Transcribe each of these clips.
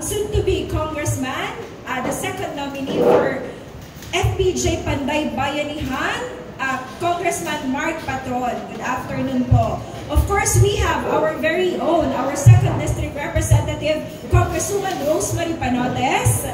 soon-to-be Congressman, the second nominee for FPJ Panday Bayanihan, Congressman Mark Patron. Good afternoon po. Of course, we have our very own, our 2nd District Representative, Congresswoman Rosemary Panotes.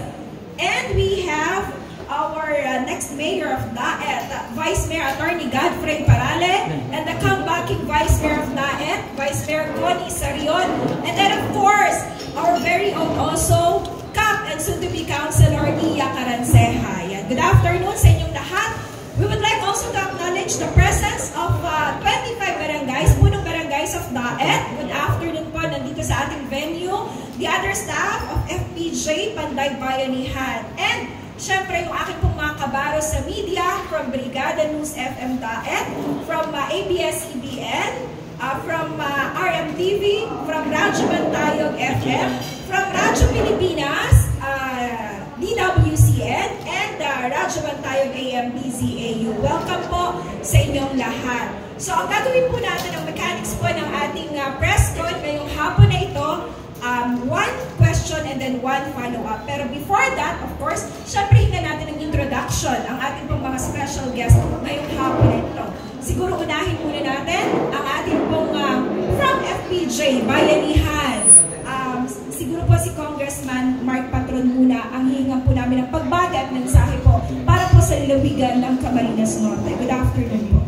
And we have our next Mayor of Daet, Vice Mayor Attorney Godfrey Parale, and the comebacking Vice Mayor of Daet, Vice Mayor Connie Sarion. And then of course, our very own also, CAP and soon-to-be Councilor Iya Caranceja. Good afternoon sa inyong lahat. We would like also to acknowledge the presence of 25 barangays, punong barangays of Daet. Good afternoon po, nandito sa ating venue. The other staff of FPJ Panday Bayanihan. And syempre yung aking pong mga kabaro sa media, from Brigada News FM Daet, from ABS-CBN, from RMTV, from Radyo Bantayog FM, from Radyo Pilipinas, DWCN, and Radyo Bantayog AM-DZAU. Welcome po sa inyong lahat. So ang gagawin po natin, ang mechanics po ng ating press con ngayong hapon na ito, one question and then one follow-up. Pero before that, of course, syempre hinga natin ang introduction, ang ating pong mga special guest ngayong hapon na ito. Siguro unahin muna natin ang ating pong from FPJ Bayanihan. Siguro po si Congressman Mark Patron muna ang hihinga po namin ng pagbati at mensahe po para po sa lalawigan ng Camarines Norte. Good afternoon po.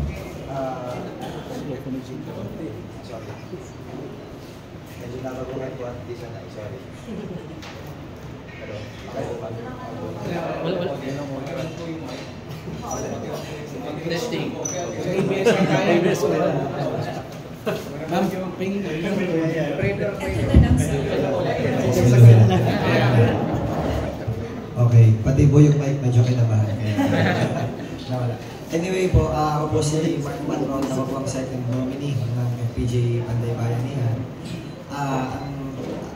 Medyo nakagulat po at di sana sorry. Testing. Ma'am, pingin mo. Ito na lang sir. Okay, pati po yung mic medyo kinabahan. Nawala. Anyway po, ako po si Mark Patron, ako po ang 2nd nominee ng FPJ Panday Bayanihan.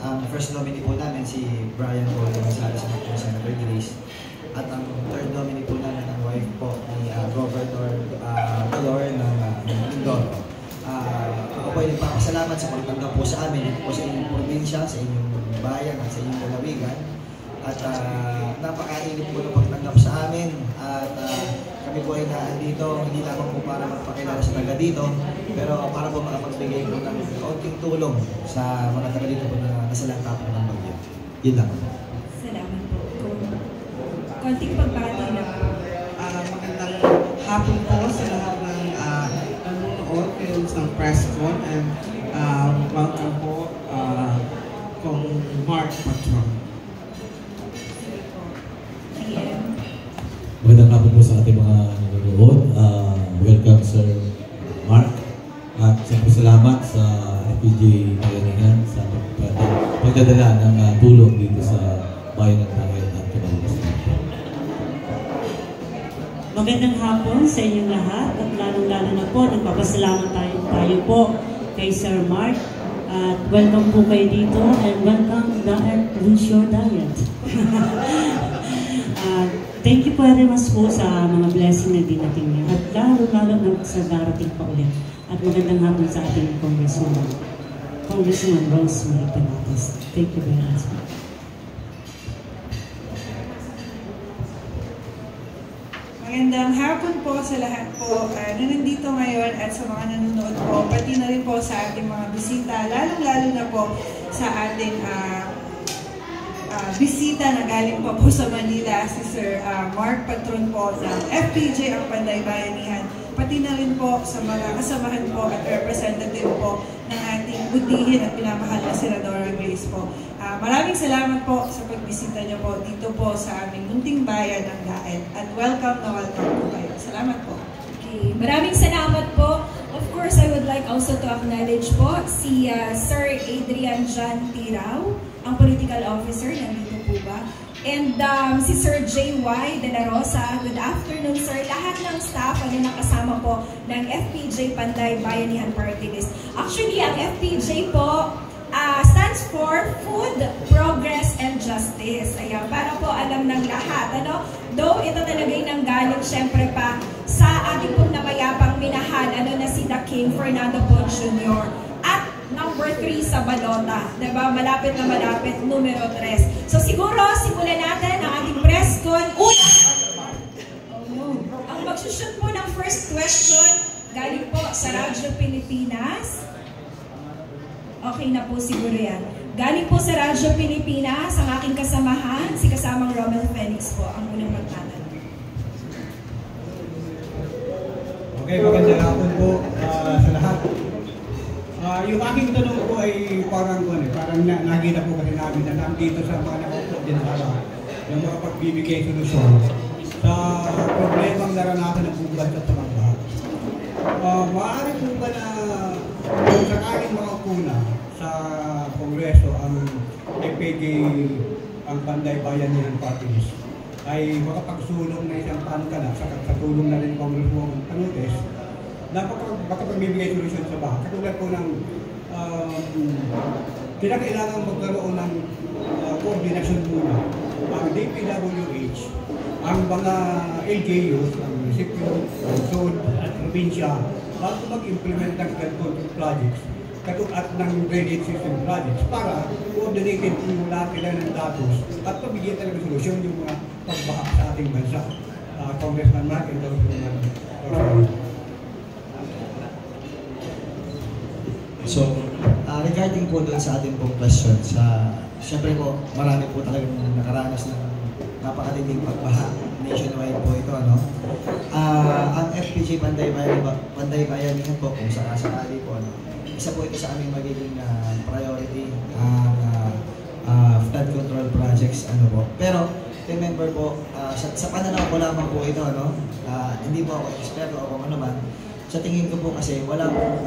Ang first nominee po namin si Brian Paul Gonzales at Senator Grace. At ang 3rd nominee po namin ang wife po ni Governor Valor ng Mindoro. Ako po ay nagpapasalamat sa pagtanggap po sa amin, po sa inyong probinsya, sa inyong bayan at sa inyong lalawigan. At napakainit po ng pagtanggap sa amin. At kami po ay naandito, hindi lamang po para magpakilala sa taga dito, pero para po makapagbigay po ng kaunting tulong sa mga taga dito po na nasalanta po ng bagyo. Yun lang. Salamat po. Konting pagbati na po. Magandang hapon po sa lahat ng nanonood ngayon sa press con and welcome po kong Mark Patron. Magandang hapon po sa ating mga nanonood. Welcome Sir Mark. At siyempre salamat sa FPJ Bayanihan sa pagdadala ng tulong dito sa bayan ng Daet at Camarines. Magandang hapon sa inyong lahat at lalong-lalo na po nagpapasalamat tayo po kay Sir Mark at welcome po kayo dito and welcome Daet Lucio Diet. Thank you very much po sa mga blessing na dinating niyo at lalo-lalo na sa darating pa ulit. At magandang hapon sa ating Congresswoman Rosemary Panotes. Thank you very much. Magandang hapon po sa lahat po na nandito ngayon at sa mga nanonood po, pati na rin po sa ating mga bisita, lalong-lalo na po sa ating bisita na galing po sa Manila, si Sir Mark Patron po ng FPJ ang Panday Bayanihan, pati na rin po sa mga kasamahan po at representative po ng ating butihin at pinamahal na Senadora Grace po. Maraming salamat po sa pagbisita niyo po dito po sa aming munting bayan ng Daet at welcome po kayo. Salamat po. Okay, maraming salamat po. Of course, I would like also to acknowledge po si Sir Adrian John Tirao, ang political officer, nandito po ba? And si Sir J.Y. De La Rosa, good afternoon sir. Lahat ng staff na nakasama po ng FPJ Panday Bayanihan Party List. Actually, ang FPJ po stands for Food, Progress, and Justice. Ayan, para po alam ng lahat. Ano? Though ito talagay ng galing syempre pa sa ating pong namayapang minahal, na si The King Fernando Poe Jr. At number 3 sa balota. Diba? Malapit na malapit, numero 3. So siguro, simulan natin ang ating press con. Ang magsushoot po ng first question, galing po sa Radyo Pilipinas. Okay na po siguro yan. Galing po sa Radyo Pilipinas, ang aking kasamahan, si kasamang Romel Phoenix po, ang unang magtatanong. Okay, magandang hapon po sa lahat. Yung aking tanong po ay parang nakita po kasi namin na nandito sa mga nakaupo din sa yung mga pagbibigay solusyon sa problemang naranasan ng buong bansa sa mga lahat. Maaari po ba na kung sakaling makaupo na sa Kongreso ang FPJ, ang Panday Bayanihan Party List, ay makapagsulong na isang pankala sa tulong na rin Congresswoman Panutes na makapagbibigay solusyon sa bahay. Katulad po ng kinakailangan magkaroon ng koordinasyon muna ang DPWH, ang mga LGUs, ang munisipyo, ang zone, at probinsya, bago mag-implement ng flood control projects at ng drainage system projects para coordinated mula sila ng datos at pabigyan talaga solusyon yung mga pagbaha sa ating bansa. Congressman Mark and Congressman So, regarding po doon sa ating pong question, syempre po, marami po talagang nakaranas ng napakatinding pagbaha. Nationwide po ito, ano? Ang FPJ Panday Bayanihan po, kung sakasakali po, ano? Isa po ito sa aming magiging priority, flood control projects, ano po. Pero, remember po, sa pananaw ko lamang po ito, ano? Hindi po ako eksperto o kung ano man. Sa tingin ko po kasi wala pong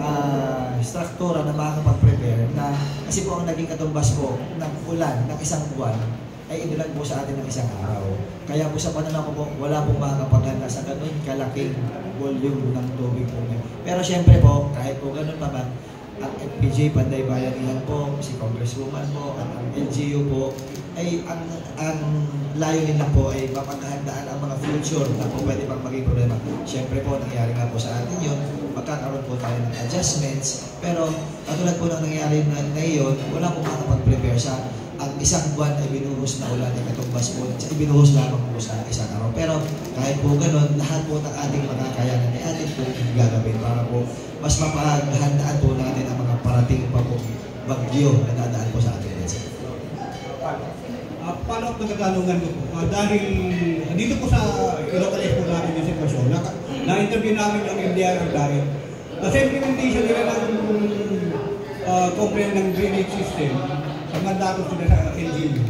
struktura na makakapag-prepare na kasi po ang naging katumbas po ng ulan ng isang buwan ay inulan po sa atin ng isang araw. Kaya po sa pananaw ko po, wala pong makakapaghanda sa ganun kalaking volume ng tubig po. Pero syempre po, kahit po ganun pa man, ang FPJ Panday Bayanihan po, si Congresswoman po, at ang LGU po, ay ang layunin lang po ay mapaghahandaan ang mga future na po pwede pang maging problema. Siyempre po, nangyari nga po sa atin yun, magkakaroon po tayo ng adjustments, pero katulad po ng nangyari na ngayon, wala po makakapag-prepare sa ang isang buwan ay binuhos na ulan ay katumbas po, ibinuhos lamang po sa isang araw. Pero kahit po ganun, lahat po ng ating mga kayanan ay atin po gagawin para po mas mapaghandaan po natin ang mga parating pa po bagyo na dadaan po sa ating bansa. Follow up na katanungan ko po. Dahil dito po sa i-localize po natin yung sitwasyon, na-interview namin yung MDR dahil sa implementation nila ng complaint ng drainage system, sa mga datos sila sa LGU,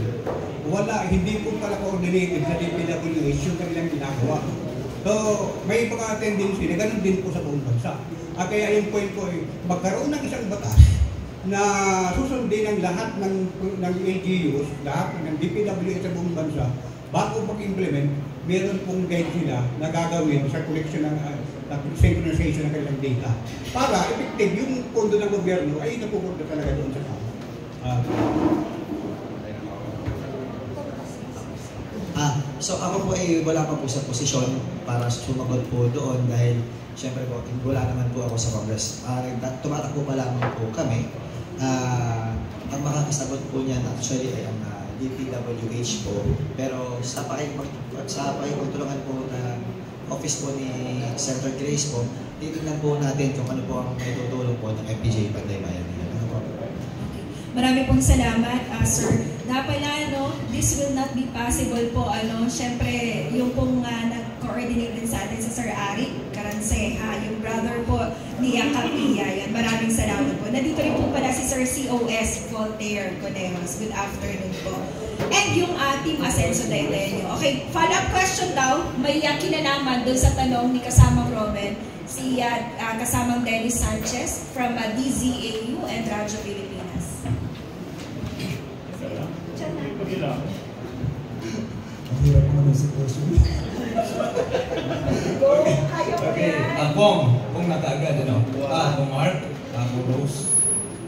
hindi po pala coordinated sa DPWH yung kanilang ginagawa. So, may mga tendency na ganun din po sa buong bansa. Kaya yung point ko ay magkaroon ng isang batas na susundin ang lahat ng LGUs, lahat ng DPWH sa buong bansa, bago mag-implement, meron pong guide sila na gagawin sa collection ng synchronization ng kanilang data. Para effective yung pondo ng gobyerno ay napupunta talaga doon sa tao. So ako po ay wala pa po sa posisyon para sumagot po doon dahil syempre po, wala naman po ako sa Congress. Tumatakbo pa lamang po kami. Ang makakasagot po niyan actually ay ang DPWH po. Pero sa pakikipagtulungan po ng office po ni Senator Grace po, titignan po natin kung ano po ang may tutulong po ng FPJ Panday Bayanihan. Ano po? Marami pong salamat, sir. Dapat this will not be possible po, syempre, yung pong nag-coordinate din sa atin sa Sir Arik Caranceja, yung brother po ni Kapia, yan. Maraming salamat po. Nandito rin po pala si Sir COS Voltaire Conejos. Good afternoon po. And yung Team Asenso Daitenyo. Okay, follow-up question daw, may kinalaman doon sa tanong ni kasamang Roman, si kasamang Dennis Sanchez from DZAU and Radyo Pilipinas. Ang hirap mo ng sitwasyon. Okay, kung nakaagad, kung Mark, kung Rose,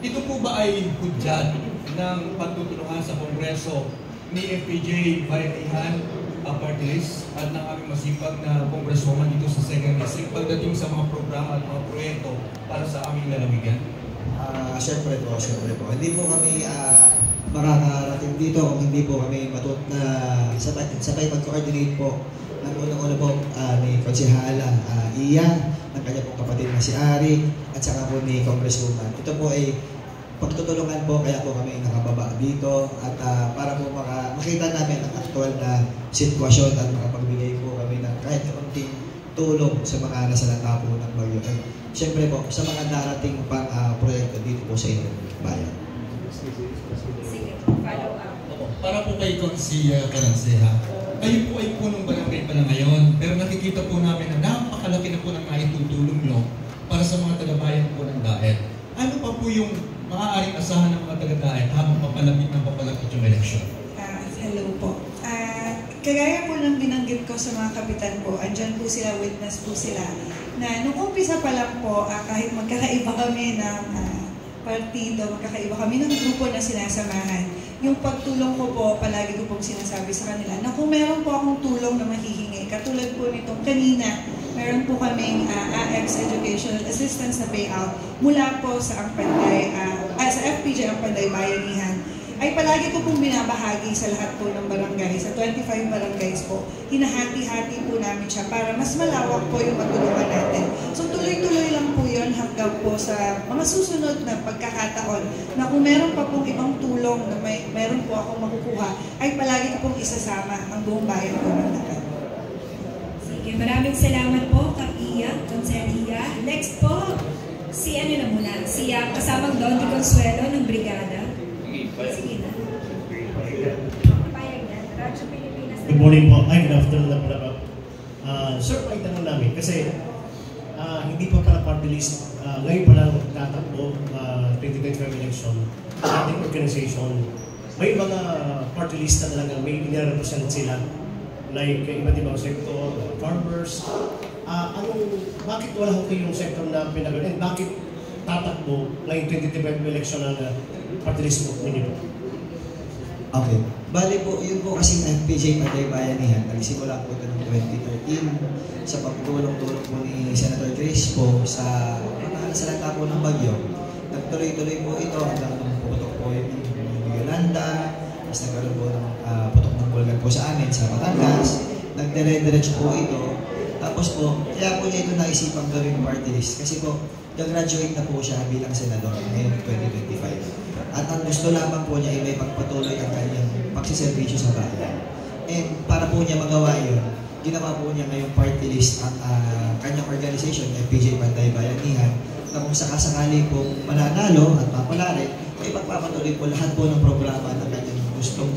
ito po ba ay hudyat ng pagtutulungan sa Kongreso ni FPJ Bayanihan Party List at ng aming masipag na Congresswoman dito sa 2nd District pagdating sa mga programa at mga proyekto para sa aming lalawigan? Siyempre po. Hindi po kami makakarating dito kung hindi po kami sabay mag-coordinate po ng unang-una po ni Konsehala Iya, ng kanya pong kapatid na si Ari, at saka po ni Congresswoman. Ito po ay pagtutulungan po, kaya po kami nakababa dito at para po makita namin ang aktual na sitwasyon at makapagbigay po kami ng kahit konting tulong sa mga nasalanta po ng bagyo. At siyempre po, sa mga darating pang proyekto dito po sa inyong bayan. Sige, follow up. Para po kay Consia Caranceja, kayo po ay punong barangay pa na ngayon, pero nakikita po namin na napakalaki na po ng maitutulong nyo para sa mga taga-bayan po ng Daet. Ano pa po yung maaaring asahan ng mga taga-Daet habang papalapit yung eleksyon? Hello po. Kagaya po ng binanggit ko sa mga kapitan po, andyan po sila, witness po sila, na nung umpisa pa lang po, kahit magkakaiba kami ng partido, magkakaiba kami ng grupo na sinasamahan, yung pagtulong ko po, palagi ko pong sinasabi sa kanila na kung meron po akong tulong na mahihingi, katulad po nitong kanina, meron po kaming AX Educational Assistance na payout mula po sa sa FPJ ang Panday Bayanihan, ay palagi ko pong binabahagi sa lahat po ng barangay, sa 25 barangays po. Hinahati-hati po namin siya para mas malawak po yung matulungan natin. So tuloy-tuloy lang po yun hanggang po sa mga susunod na pagkakataon na kung meron pa pong ibang tulong na meron po akong makukuha, ay palagi ko pong isasama ang buong bayan po ng Daet. Sige, maraming salamat po, Kap-Iya, Consia. Next po, si kasamang Don de Consuelo ng Brigada. Sige na. Payag na. Radyo Pilipinas. Good morning po. Good afternoon na pala. Sir, ay tanong namin kasi hindi pa pala party list. Ngayon pa lang tatakbo 2025 election sa ating organization. May mga party list na talaga may inirepresent sila. Like iba't ibang sector, farmers. Bakit wala ko yung sector na pinag-and bakit tatakbo ngayong 2025 election ng party list mo ninyo? Okay. Bali po, yun po kasing FPJ Panday Bayanihan, nagsimula po ito noong 2013 sa pagtulong-tulong po ni Senator Grace po sa mga nasalanta po ng bagyo. Nagtuloy-tuloy po ito hanggang puputok po yung Yolanda, tapos nagkaroon po ng putok ng bulgan po sa amin sa Batangas, nagdire-diretso po ito. Tapos po, kaya po niya ito naisipang gawing party list kasi po, nag-graduate na po siya bilang senador ngayong 2025. At ang gusto lamang po niya ay may pagpatuloy ang kanyang pagsiservisyo sa bayan. And para po niya magawa yun, ginawa po niya ngayong party list ang kanyang organization, FPJ Panday Bayanihan, na kung sakasakali pong mananalo at mapalari, ay pagpapatuloy po lahat po ng programa na kanyang gustong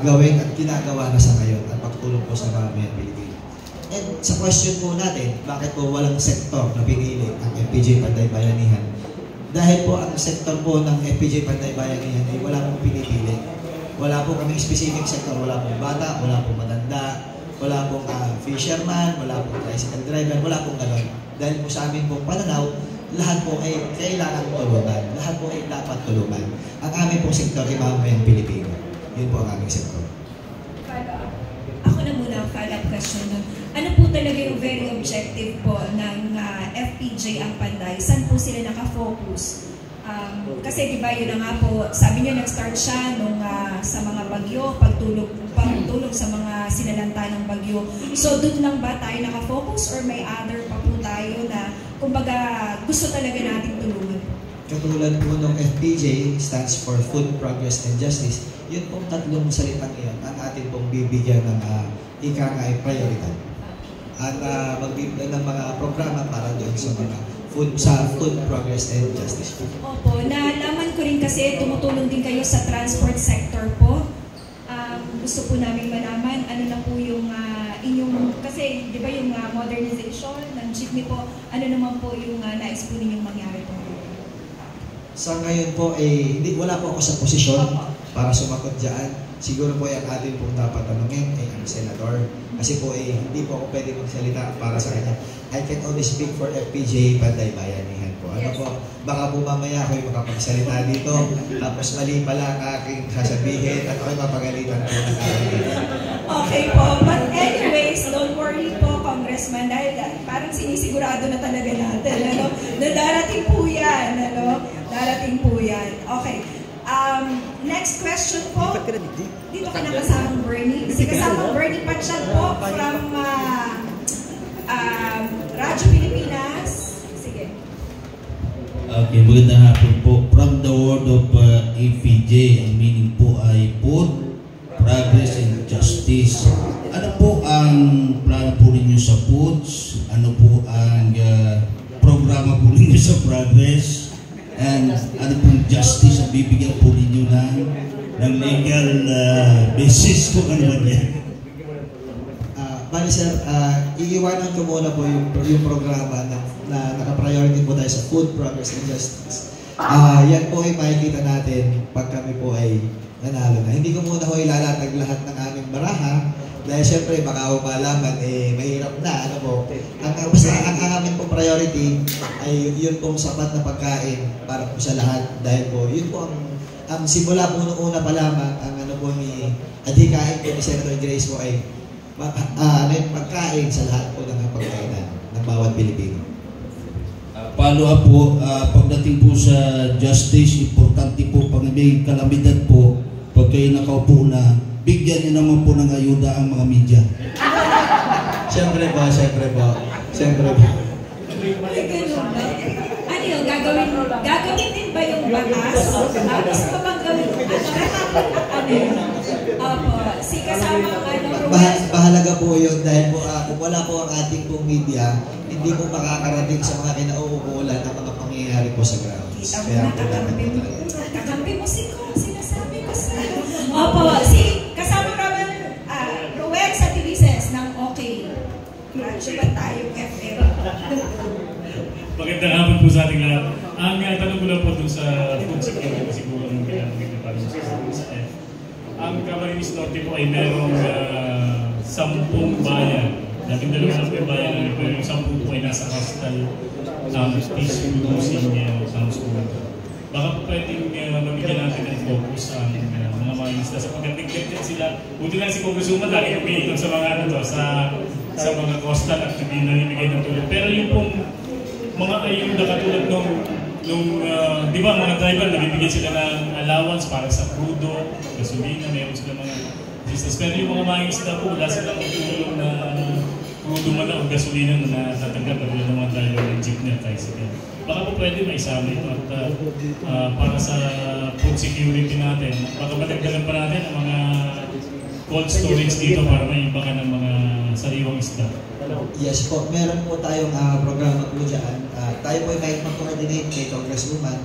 gawin at ginagawa na sa ngayon at pagtulong po sa mamamayan Pilipino. And sa question po natin, bakit po walang sektor na pinili ang FPJ Panday Bayanihan? Dahil po ang sektor po ng FPJ Panday Bayanihan ay wala pong pinipili. Wala po kaming specific sector, wala pong bata, wala pong matanda, wala pong fisherman, wala pong tricycle driver, wala pong gano'n. Dahil po sa amin pong pananaw, lahat po ay kailangan tulungan, lahat po ay dapat tulungan. Ang aming pong sektor ay mamamayang Pilipino. Yun po ang aming sektor. Ako na muna ang follow-up question. Ano po talaga yung very objective po ng FPJ ang Panday? Saan po sila nakafocus? Kasi di ba yun na nga po, sabi niyo nag-start siya nung sa mga bagyo, pagtulong sa mga sinalanta ng bagyo. So doon lang ba tayo nakafocus or may other pa po tayo na kumbaga gusto talaga nating tulungan? Katulad po ng FPJ, stands for Food, Progress, and Justice. Yun pong tatlong salitang iyon ang atin pong bibigyan ng ika-nga prioridad. At magbibigyan ng mga programa para doon sa mga food, progress, and justice. Opo, nalaman ko rin kasi tumutulong din kayo sa transport sector po. Gusto po namin malaman ano na po yung inyong, kasi di ba yung modernization ng jeepney po, ano naman po yung nais po ninyong mangyari po? Sa ngayon po, wala po ako sa posisyon para sumagot dyan. Siguro po yung atin pong dapat tanungin ay ang senador. Kasi po hindi po ako pwede magsalita para sa kanya. I can only speak for FPJ Panday Bayanihan po. Ano po, baka po mamaya ako'y makapagsalita dito, tapos mali pala ang aking sasabihin at ako'y mapagalitan po ng aking. Okay po, but anyways, don't worry po, Congressman, dahil parang sinisigurado na talaga natin, na darating po yan, Darating po yan. Okay. Next question po. Dito ka na kasamang Bernie. Si kasamang Bernie Patsyag po from Radyo Pilipinas. Sige. Okay, magandang hapon po. From the word of FPJ, ang meaning po ay food, progress, and justice. Ano po ang plano po ninyo sa foods? Ano po ang programa po ninyo sa progress? And ano pong justice ang bibigyan po ninyo ng legal basis kung ano man yan? Bali sir, iiwanan ko muna po yung programa na naka-priority po tayo sa food, progress, and justice. Yan po ay makikita natin pag kami po ay nanalo na. Hindi ko muna ho ilalatag lahat ng aming baraha dahil syempre baka ho malaman mahirap na. Ano po, ang aming pong priority ay yun pong sapat na pagkain para po sa lahat dahil po yun po ang simula po noong una pa lamang ang ano po ni adhikain po ni Senator Grace po ay pagkain sa lahat po ng pagkainan ng bawat Pilipino. Follow up po, pagdating po sa justice, importante po pag may kalamidad po, pag kayo nakaupo na, bigyan niyo naman po ng ayuda ang mga media. Siyempre po. Ano yun, gagawin din ba yung batas? Gusto ko bang gawin? Ano yun? Opo, si kasamang Bahalaga po yun dahil po kung wala po ang ating pong media, hindi po makakarating sa mga kinauukulan ang mga pangyayari po sa grounds. Kaya po kakampi mo sinasabi ko sa'yo. Opo, si kasamang Roel sa Tilises ng OK. Graduate tayo, FM. Magandang hapon po sa ating lahat. Ang tanong ko lang po dun sa food security siguro ng kailangan para sa F. Ang Camarines Norte po ay merong 10 bayan. 12 bayan, pero yung 10 po ay nasa hostile peace producing transport. Baka po pwedeng mabigyan natin ng focus ang mga mangingisda sapagkat neglected sila. Buti lang si Congresswoman lagi umiikot sa mga sa mga coastal at namimigay ng tulong. Pero yung pong mga ayuda katulad nung di ba mga driver nabibigyan sila ng allowance para sa crudo, gasolina, mayroon sila mga business. Pero yung mga mangingisda po, wala silang tulong na crudo man o gasolina na natatanggap katulad ng mga driver ng jeepney at tricycle. Baka po pwede maisama ito at para sa food security natin, baka matagdagan pa natin ang mga cold storage dito para maibakan ng mga sariwang isda. Yes po, meron po tayong programa po dyan. Tayo po ay may mag-coordinate kay Congresswoman,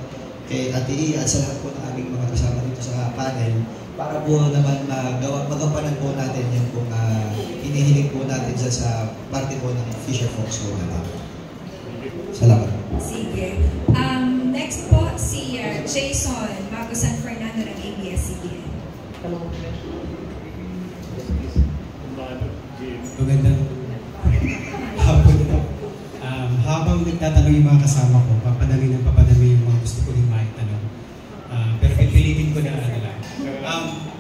kay Ate I, at sa lahat po ng aming mga kasama dito sa panel para po naman magampanan po natin yung pong hinihiling po natin sa parte po ng Fisher Folks po natin. Salamat. Sige. Next po, si Jason Mago San Fernando ng ABS-CBN. Magandang hapon po. Habang nagtatanong yung mga kasama ko, papadami yung mga gusto ko rin maitanong. Pero pipilitin ko na ano lang.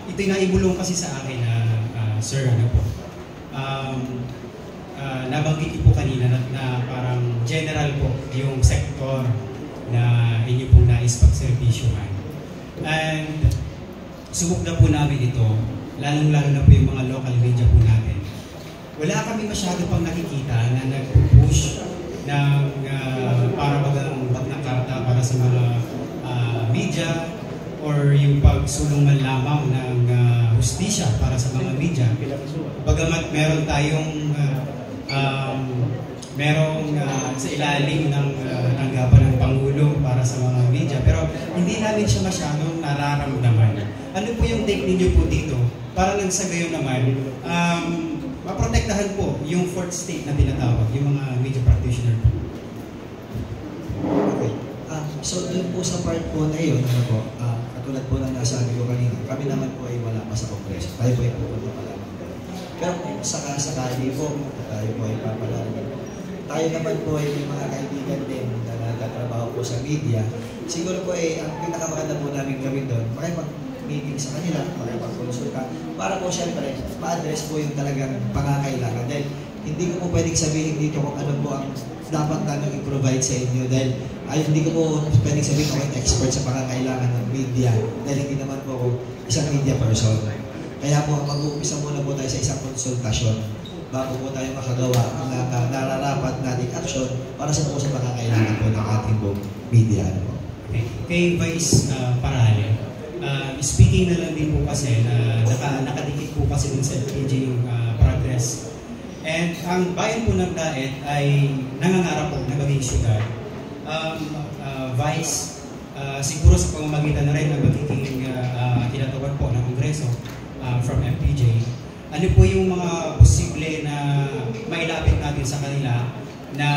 Ito yung naibulong kasi sa akin na, sir, ano po. Nabanggit po kanina na parang general po yung sektor na inyo pong nais pagservisyohan. And subok na po namin ito, lalong-lalo na po yung mga local media po natin. Wala kami masyado pang nakikita na nag-push ng para bagang ng karta para sa mga media or yung pagsulong man lamang ng hustisya para sa mga media. Bagamat meron tayong sa ilalim ng tanggapan ng Pangulo para sa mga media, pero hindi namin siya masyadong nararamdaman. Ano po yung take ninyo po dito? Para lang sa gayon naman, maprotektahan po yung fourth state na tinatawag, yung mga media practitioner po. Okay. So dun po sa part po na yun, ano po, katulad po ng nasabi ko kanina, kami naman po ay wala pa sa Kongreso. Tayo po ay pupunta pa lang. Pero kung sakali po, tayo po ay papalaran. Tayo naman po ay may mga kaibigan din na nagtatrabaho po sa media. Siguro po ay ang pinakamaganda po namin gawin doon, makipag-meeting sa kanila, makipag-konsulta, para po syempre, ma-address po yung talagang pangangailangan. Dahil hindi ko po pwedeng sabihin dito kung ano po ang dapat namin i-provide sa inyo. Dahil ay hindi ko po pwedeng sabihin ako yung expert sa pangangailangan ng media dahil hindi naman po ako isang media person. Kaya po, mag-uumpisa muna po tayo sa isang konsultasyon bago po tayo makagawa ng nararapat nating aksyon para sa po sa pangangailangan po ng ating po media. Okay. Kay Vice Parale, speaking na lang din po kasi na nakadikit po kasi din sa FPJ yung progress. And ang bayan po ng Daet ay nangangarap po na maging syudad. Vice, siguro sa pamamagitan na rin ng magiging tinatawag po ng Kongreso from FPJ, ano po yung mga posible na mailapit natin sa kanila na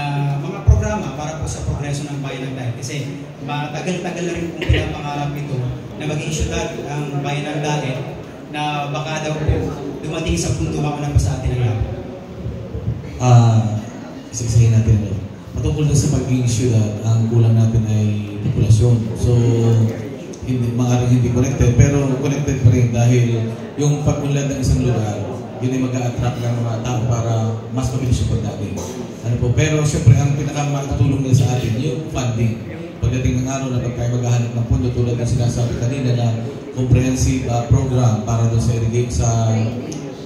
mga programa para po sa progreso ng bayan ng Daet? Kasi matagal-tagal na rin pong pinapangarap ito na maging syudad ang bayan ng Daet na baka daw po dumating sa punto mauna pa sa atin ang laban. Isa-isahin natin ito. Patungkol na sa pagiging syudad, ang kulang natin ay populasyon. So, maaaring hindi connected, pero connected pa rin dahil yung pag-unlad ng isang lugar, yun ay mag-a-attract ng mga tao para mas mabilis yung pagdating. Pero syempre, ang pinaka-makatulong nila sa atin, yung funding. Pagdating ng araw na pag tayo maghahanap ng pondo, tulad ng sinasabi kanina na comprehensive program para doon sa irrigate sa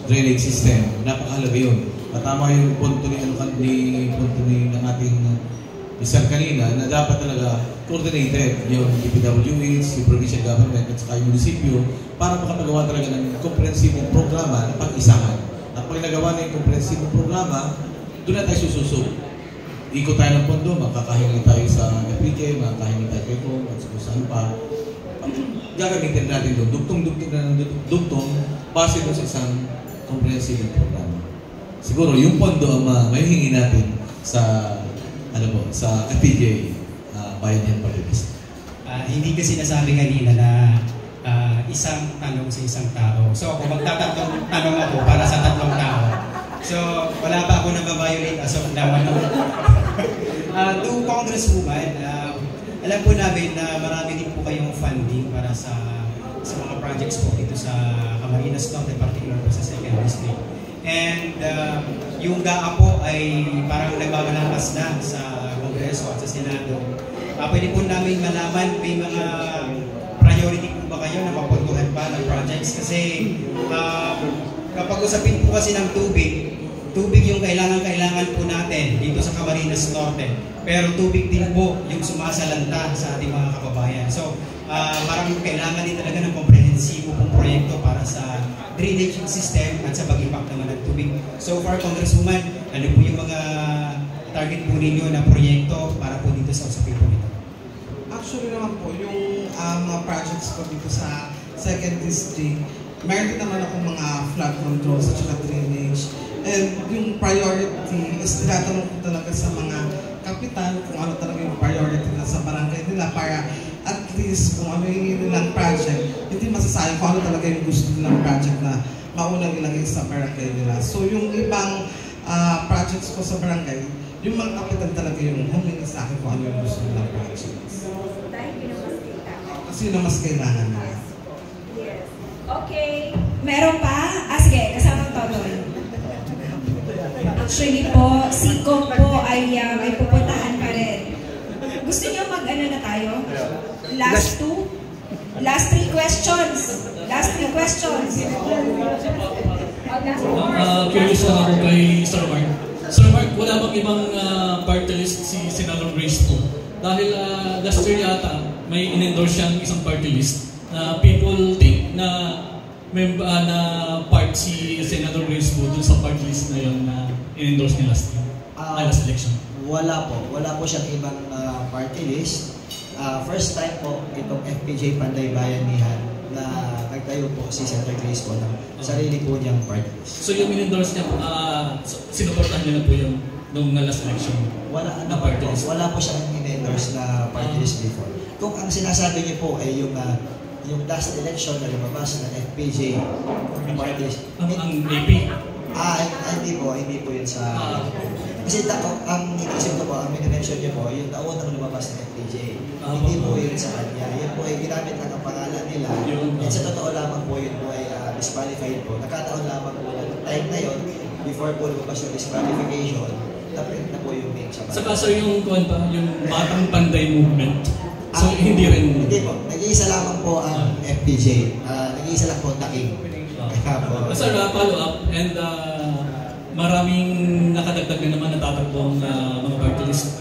drainage system, napakahalaga yun. Tama yung punto ng ating isang kanina na dapat talaga coordinated yung DPWH, yung provincial government at saka yung munisipyo para makapagawa talaga ng komprehensibong programa na pag-isahan. At pag nagawa na yung komprehensibong programa, doon na tayo sususok. Ikot tayo ng pondo, makakahingi tayo sa FPJ, makakahingi tayo kay Kong at saan pa. Gagamitin natin doon, dugtong-dugtong na ng dugtong base doon sa isang komprehensibong programa. Siguro yung pondo ang mahihingi natin sa sa FPJ Bayanihan Party List. Hindi kasi nasabi kanina na isang tanong sa isang tao. So kung magtatatlong tanong ako para sa tatlong tao. So wala pa ako nababiolate as of now. To Congresswoman, alam po namin na marami din po kayong funding para sa mga projects po dito sa Camarines Norte, particular po sa 2nd District. And yung GAA po ay parang nagbabalakas na sa Kongreso at sa Senado. Pwede po namin malaman, may mga priority po ba kayo na mapuntuhan pa ng projects? Kasi kapag usapin po kasi ng tubig yung kailangan po natin dito sa Camarines Norte. Pero tubig din po yung sumasalanta sa ating mga kababayan. So parang kailangan din talaga ng komprehensibo pong proyekto para sa drainage system at sa pag-impact naman ng tubig. So far, Congresswoman, ano po yung mga target po ninyo na proyekto para po dito sa usapin po nito? Actually naman po, yung mga projects ko dito sa 2nd District, meron naman akong mga flood controls at saka drainage. And yung priority is tinatanong ko talaga sa mga kapitan kung ano talaga yung priority na sa barangay nila para at least kung ano yung nilang project, hindi masasayang kung ano talaga yung gusto nilang project na maunang ilagay sa barangay nila. So yung ibang projects ko sa barangay, yung mga kapitan talaga yung humingi sa akin kung ano yung gusto nilang projects. Dahil yun ang mas kailangan. Kasi yun ang mas kailangan nila. Yes. Okay. Meron pa? Sige, kasamang Totoy. Actually po, si Kong po ay may pupuntahan pa rin. Gusto niyo mag-ano na tayo? Last 3 questions. Curious lang ako kay Sir Mark. Sir Mark, wala bang ibang party list si Senator Grace po? Dahil last year yata, may in-endorse siyang isang party list na people think na part si Senator Grace po dun sa party list na yun na in-endorse niya last election. Wala po siyang ibang party list. First time po itong FPJ Panday Bayanihan na nagtayo po si Senator Grace po ng sarili po niyang party list. So yung in-endorse niya po, sinuportahan niya na po yung nung last election? Wala po siyang in-endorse na party list before. Kung ang sinasabi niyo po ay yung last election na lumabas ng FPJ party list. Ang AP? Hindi po yun sa... Kasi ang inisip ko po, ang minimension niyo po, yung naunang lumabas ng FPJ. Hindi po yun sa kanya. Yun po ay ginamit lang ang pangalan nila. At sa totoo lamang po yun po ay disqualified po. Nakataon lamang po na time na yun, before po lumabas yung disqualification, na-print na po yung name sa Saka sir, yung Batang Panday Movement. So hindi rin... Hindi po. Nag-iisa lamang po ang FPJ. Nag-iisa lang po ang Daking. Sir, follow up and maraming nakadagdag na naman natatakbong mga party list.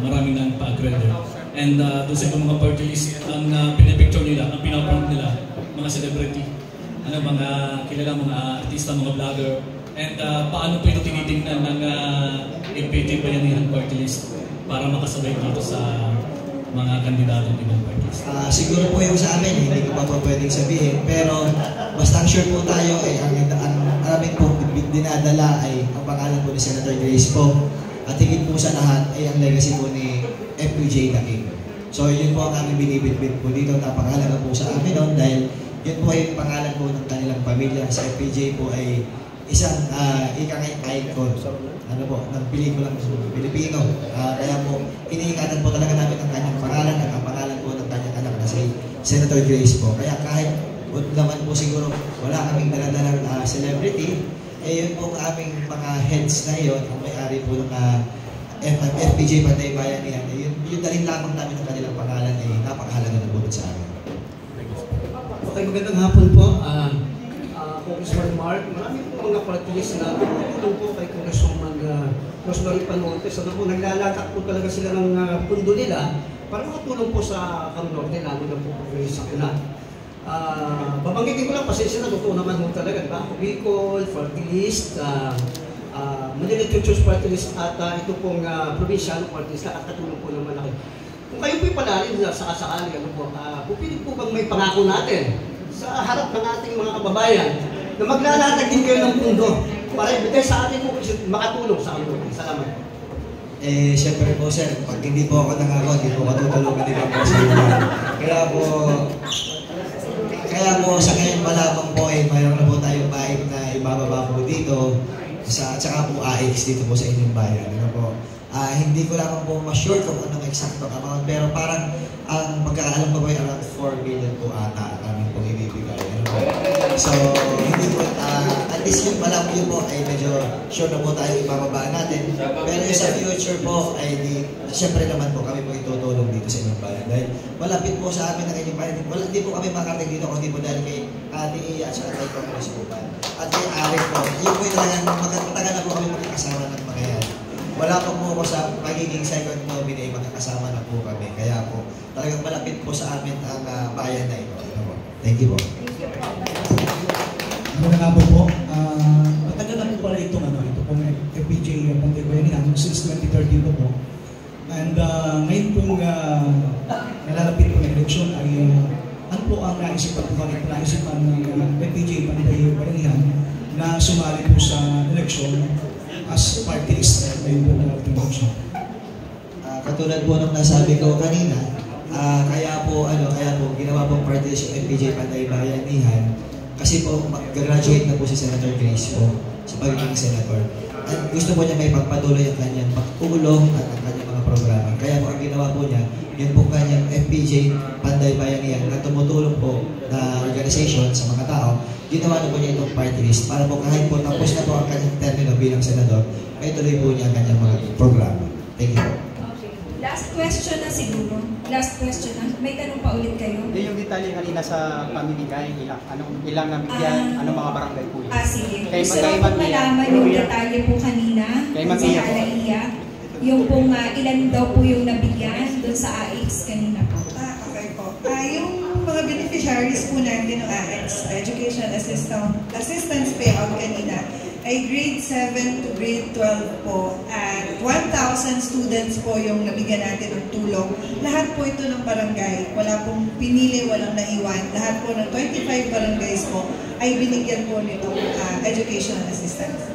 Maraming nang pa-accredit. And doon sa mga party list, ang pinipicture nila, ang pinaprint nila, mga celebrity, mga kilala, mga artista, mga vlogger. And paano po ito tinitingnan ng FPJ Bayanihan party list para makasabay dito sa mga kandidato ng ibang parties? Siguro po yung sa amin, hindi ko pa po pwedeng sabihin. Pero basta sure po tayo, ang aming po dinadala ay ang pangalan po ni Senator Grace po. At higit po sa lahat ay ang legacy po ni FPJ Daking. So yun po ang aming binibitbit po dito. Napakahalaga po sa amin noon dahil yun po ay pangalan po ng kanilang pamilya. Sa FPJ po ay isang icon ng pelikulang Pilipino. Kaya po, iniingatan po talaga namin ang kanyang pangalan at ang pangalan po ng kanyang anak na si Senator Grace po. Kaya kahit naman po siguro wala kaming daladalang celebrity, yun po ang aming mga heads na yun, ang may-ari po ng FPJ Panday Bayanihan, yung dalhin lamang namin ng kanilang pangalan ay napakahalaga na po sa amin. Okay, magandang hapon po. Congressman Mark, marami po mga parties na tumutulong po kay Congressman Rosemary Panote. So po, naglalatak po talaga sila ng pundo nila para makatulong po sa Camnorte, lalo na po sa Kuna. Babanggitin ko lang, pasensya na, totoo naman po talaga, diba? Bicol, party list, Manila Church party list at ito pong provincial party list at katulong po naman ako. Kung kayo po'y palarin sa kasakali, pupilit po bang may pangako natin sa harap ng ating mga kababayan na maglalatag din kayo ng pundo para ibigay sa atin po makatulong sa amin. Salamat. Siyempre po sir, pag hindi po ako nangako, hindi po matutulungan din ako sa inyo. Kaya po sa ngayon malamang po mayroon na po tayong baik na ibababa po dito at saka po AX dito po sa inyong bayan. Hindi ko lamang po ma-sure kung anong exact amount, pero parang ang pagkakaalam ko po ay around 4 million po ata ang aming pong ibibigay. So, hindi po, at least yung malam yun po ay medyo sure na po tayo ibababa natin. Pero sa future po ay siyempre naman po kami po itutulong dito sa inyong bayan. Dahil malapit po sa amin ang inyong bayan. Hindi po kami makarating dito kundi po dahil kay Ate Iya at saka kay Congress po ba. At kay Alec po, yun po yung talagang matagal na po kami makakasama ng mga yan. Wala pa po ako sa magiging second nominee, makakasama na po kami. Kaya po, talagang malapit po sa amin ang bayan na ito. Thank you po. Magandang hapon po. Matagal na po pala ito pong FPJ Panday Bayanihan since 2013 po. And ngayon pong nalalapit po ng eleksyon ay ano po ang naisipan ng FPJ Panday Bayanihan na sumali po sa eleksyon as party list ngayon po ng eleksyon. Katulad po ng nasabi ko kanina, kaya po ginawa pong party list yung FPJ Panday Bayanihan kasi po mag-graduate na po si Senator Grace po sa pagiging senator. At gusto po niya may pagpatuloy ang kanyang pagtulong at ang kanyang mga programa. Kaya po ang ginawa po niya, yun po kanyang FPJ Panday Bayanihan na tumutulong po na organization sa mga tao. Ginawa na po niya itong party list para po kahit po tapos na po ang kanyang termino bilang senador, ay tuloy po niya ang kanyang mga programa. Thank you. Last question na siguro. Last question na. May tanong pa ulit kayo? Yung detalye kanina sa pamimigay, ilang nabigyan, anong mga barangay po yun? Sige. Gusto ko malaman yung detalye po kanina. Sa Alaiya. Yung pong ilan daw po yung nabigyan doon sa AX kanina po. Okay po. Yung mga beneficiaries po natin ng AX, Education Assistance Payout kanina, ay grade 7 to grade 12 po at 1,000 students po yung nabigyan natin ng tulong. Lahat po ito ng barangay. Wala pong pinili, walang naiwan. Lahat po ng 25 barangays po ay binigyan po nitong educational assistance.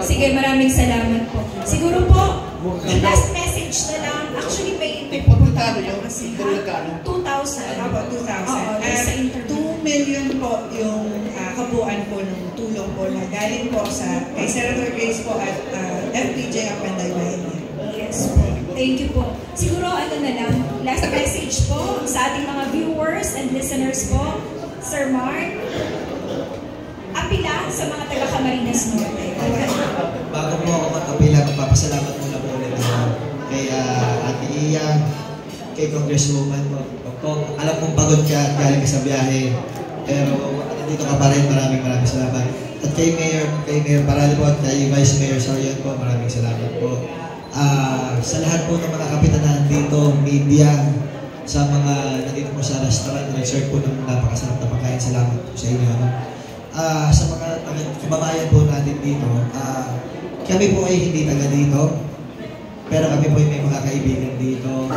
Sige, maraming salamat po. Siguro po, last message na lang. Actually, may pupunta lang kasi 2,000. Opo, 2,000. 2 million po yung kabuuan po ng tulong po na galing po kay Senator Grace po at FPJ Panday Bayanihan. Yes po. Thank you po. Siguro na lang, last message po sa ating mga viewers and listeners po. Sir Mark, apila sa mga taga Camarines Norte. Bago po ako mag-apila nagpapasalamat muna po ulit kay Ate Iya, kay Congresswoman po. Alam kong pagod ka at galing ka sa biyahe, pero nandito ka pa rin. Maraming salamat. At kay Mayor Parali po at kay Vice Mayor Sorian po, maraming salamat po. Sa lahat po ng mga kapitanan dito, media, sa mga nandito po sa restaurant, nag-serve po ng napakasarap na pagkain, salamat po sa inyo. Sa mga kababayan po natin dito, kami po ay hindi taga dito, pero kami po ay may mga kaibigan dito.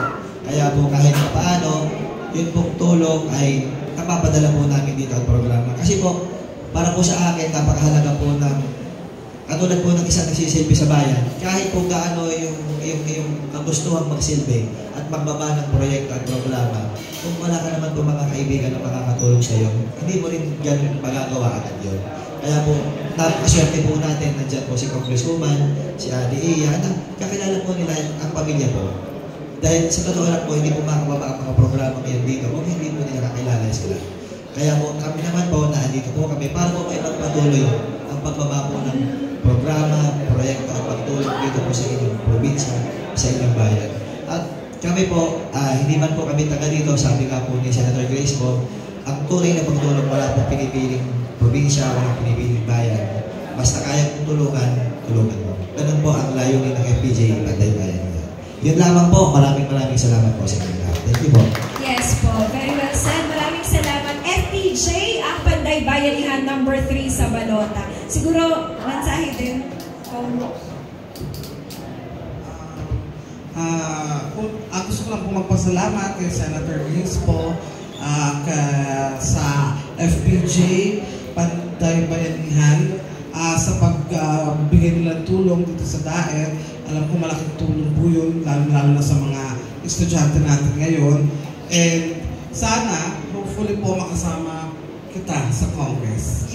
Kaya po kahit paano, yun pong tulong ay napapadala po namin dito ang programa. Kasi po, para po sa akin, napakahalaga po ng katulad po ng isang nagsisilbi sa bayan, kahit po gaano yung kagustuhan magsilbi at magbaba ng proyekto at programa, kung wala ka naman po mga kaibigan na makakatulong sa iyo, hindi mo rin ganun magagawa agad yun. Kaya po, napakaswerte po natin, nandiyan po si Congresswoman, si Ate Iya, na kakilala po nila ang pamilya po. Dahil sa totoo lang po, hindi po makababa ang mga programa ngayon dito kung hindi po nila kakilala sila. Kaya po, kami naman po, naandito po kami para po may magpatuloy ang pagbaba po ng programa, proyekto at pagtulong dito po sa inyong probinsya, sa inyong bayan. At kami po, hindi man po kami taga dito, sabi nga po ni Senator Grace po, ang tunay na pagtulong wala po pinipiling probinsya, wala pinipiling bayan. Basta kaya pong tulungan mo. Ganun po ang layunin ng FPJ Panday Bayan. Yun lamang po, maraming salamat po sa inyo lahat. Thank you po. Yes po, very well said. Maraming salamat. FPJ, ang Panday Bayanihan number 3 sa Balota. Siguro, mensahe din. Gusto ko lang po magpasalamat kay Senator Grace po sa FPJ Panday Bayanihan sa pagbigay nilang tulong dito sa DAET. Alam ko malaking tulong po yun, lalo na sa mga estudyante natin ngayon. And sana, hopefully po makasama kita sa Congress.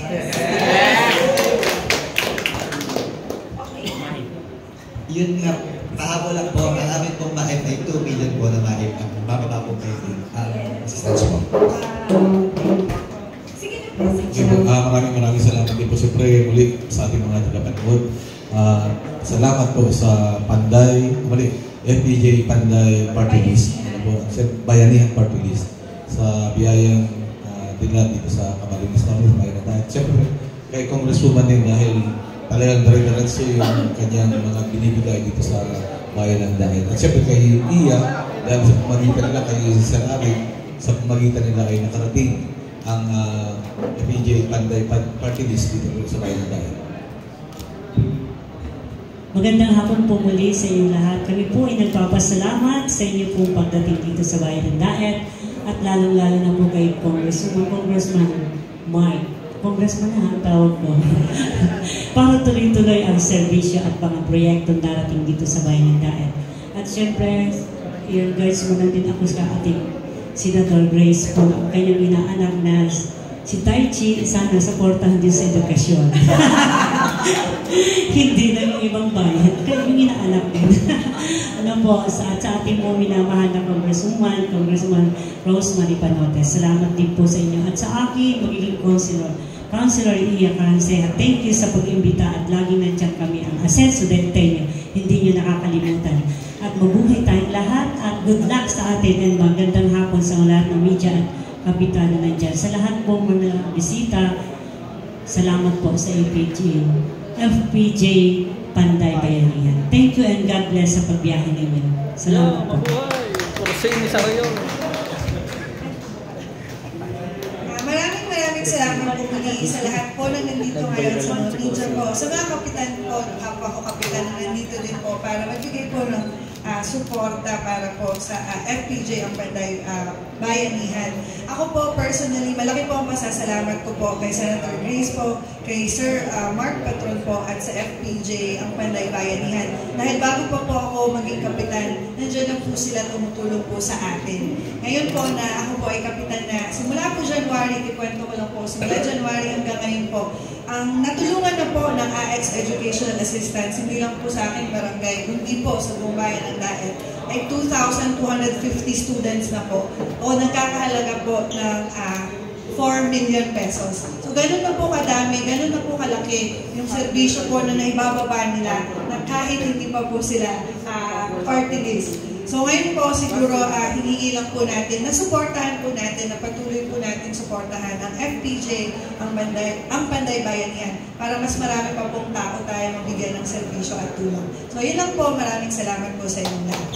Yun nga, kahapon lang po, kalamin pong ma-M ay 2 million po na ma-M. Bababa po kayo assistance po. Maraming salamat din po siyempre muli sa ating mga tagapanood. Salamat po sa FPJ Panday Party List, Bayanihan Party List, sa biyayang tingnan dito sa Camarines namin, Maynila. At siyempre kay Congresswoman din dahil talagang dire-diretso yung kanyang mga binibigay dito sa bayan ng Daet. At siyempre kay Iya, dahil sa pamagitan nila, kay Sir Ari, sa pamagitan nila ay nakarating ang FPJ Panday Party List dito sa bayan ng Daet. Magandang hapon po muli sa inyo lahat. Kami po ay nagpapasalamat sa inyo pong pagdating dito sa bayan ng Daet at lalong-lalo na po kay Congressman Mark. Congressman na ang tawag ko. Para tuloy-tuloy ang serbisyo at mga proyektong darating dito sa bayan ng Daet. At syempre, yun guys, muna din ako sa ating Senator Grace po, ang kanyang inaanak na si Tai Chi, sana supportahan din sa edukasyon. Hindi na yung ibang bayan, kaya yung inaanak din. Ano po, sa ating mo minamahal na Congresswoman Rosemary Panotes. Salamat din po sa inyo. At sa akin, magiging Councilor Iya Caranceja, thank you sa pag-imbita at laging nandiyan kami ang Asenso del Tenyo. Hindi nyo nakakalimutan. At mabuhay tayong lahat at good luck sa atin and magandang hapon sa lahat ng media at kapitan na nandyan. Sa lahat po mga bisita, salamat po sa FPJ Panday Bayanihan. Thank you and God bless sa pagbiyahe ninyo. Salamat po. Maraming salamat po muli sa lahat po na nandito ngayon sa mga media po. Sa mga kapitan po, kapwa ko kapitan na nandito din po para magbigay po ng suporta para po sa FPJ ang Panday Bayanihan. Ako po personally, malaki po ang pasasalamat ko po kay Senator Grace po, kay Sir Mark Patron po at sa FPJ ang Panday Bayanihan. Dahil bago pa po ako maging kapitan, nandiyan na po sila tumutulong po sa atin. Ngayon po na ako po ay kapitan na simula po January, ikwento ko lang po, simula January hanggang ngayon po, ang natulungan na po ng AX Educational Assistance, hindi lang po sa aking barangay, kundi po sa buong bayan ng Daet, ay 2,250 students na po o nagkakahalaga po ng 4 million pesos. So ganun na po kadami, ganun na po kalaki malaki yung serbisyo po na naibababa nila na kahit hindi pa po sila party list. So ngayon po siguro hihingi lang po natin na suportahan po natin, na patuloy po natin suportahan ang FPJ, ang Panday Bayanihan, para mas marami pa pong tao tayo mabigyan ng serbisyo at tulong. So yun lang po, maraming salamat po sa inyong lahat.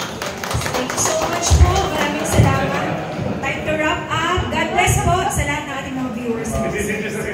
Thank you so much po, maraming salamat. Time to wrap up. God bless po sa lahat ng ating mga viewers.